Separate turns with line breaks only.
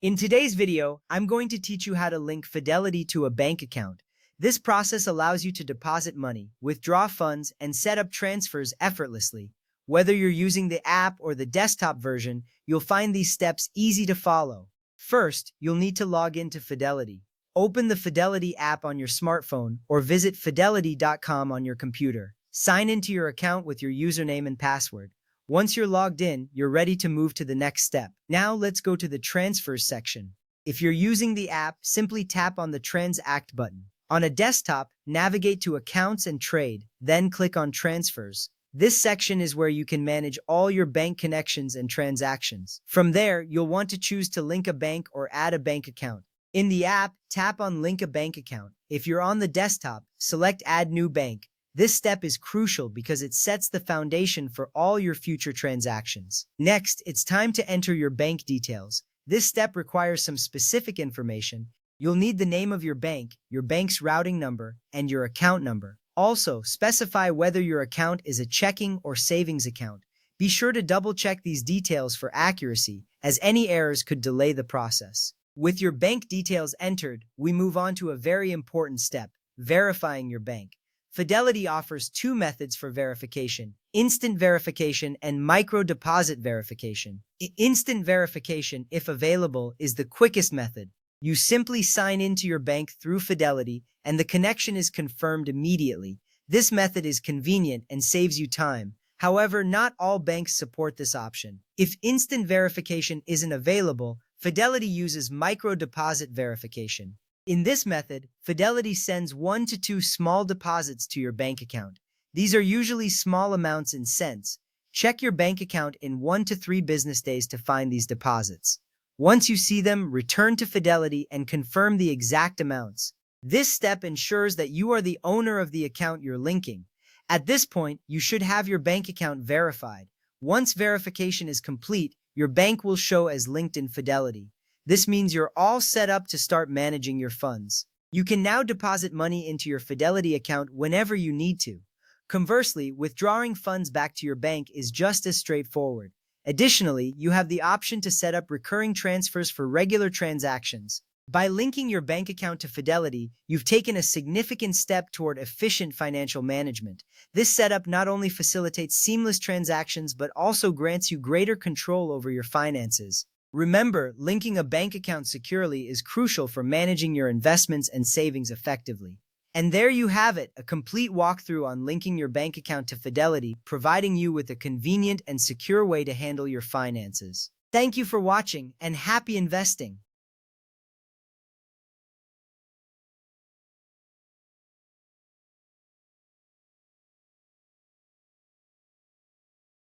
In today's video, I'm going to teach you how to link Fidelity to a bank account. This process allows you to deposit money, withdraw funds, and set up transfers effortlessly. Whether you're using the app or the desktop version, you'll find these steps easy to follow. First, you'll need to log into Fidelity. Open the Fidelity app on your smartphone or visit fidelity.com on your computer. Sign into your account with your username and password. Once you're logged in, you're ready to move to the next step. Now let's go to the Transfers section. If you're using the app, simply tap on the Transact button. On a desktop, navigate to Accounts and Trade, then click on Transfers. This section is where you can manage all your bank connections and transactions. From there, you'll want to choose to link a bank or add a bank account. In the app, tap on Link a Bank Account. If you're on the desktop, select Add New Bank. This step is crucial because it sets the foundation for all your future transactions. Next, it's time to enter your bank details. This step requires some specific information. You'll need the name of your bank's routing number, and your account number. Also, specify whether your account is a checking or savings account. Be sure to double-check these details for accuracy, as any errors could delay the process. With your bank details entered, we move on to a very important step, verifying your bank. Fidelity offers two methods for verification: instant verification and micro-deposit verification. Instant verification, if available, is the quickest method. You simply sign into your bank through Fidelity, and the connection is confirmed immediately. This method is convenient and saves you time. However, not all banks support this option. If instant verification isn't available, Fidelity uses micro-deposit verification. In this method, Fidelity sends 1 to 2 small deposits to your bank account. These are usually small amounts in cents. Check your bank account in 1 to 3 business days to find these deposits. Once you see them, return to Fidelity and confirm the exact amounts. This step ensures that you are the owner of the account you're linking. At this point, you should have your bank account verified. Once verification is complete, your bank will show as linked in Fidelity. This means you're all set up to start managing your funds. You can now deposit money into your Fidelity account whenever you need to. Conversely, withdrawing funds back to your bank is just as straightforward. Additionally, you have the option to set up recurring transfers for regular transactions. By linking your bank account to Fidelity, you've taken a significant step toward efficient financial management. This setup not only facilitates seamless transactions but also grants you greater control over your finances. Remember, linking a bank account securely is crucial for managing your investments and savings effectively. And there you have it, a complete walkthrough on linking your bank account to Fidelity, providing you with a convenient and secure way to handle your finances. Thank you for watching, and happy investing!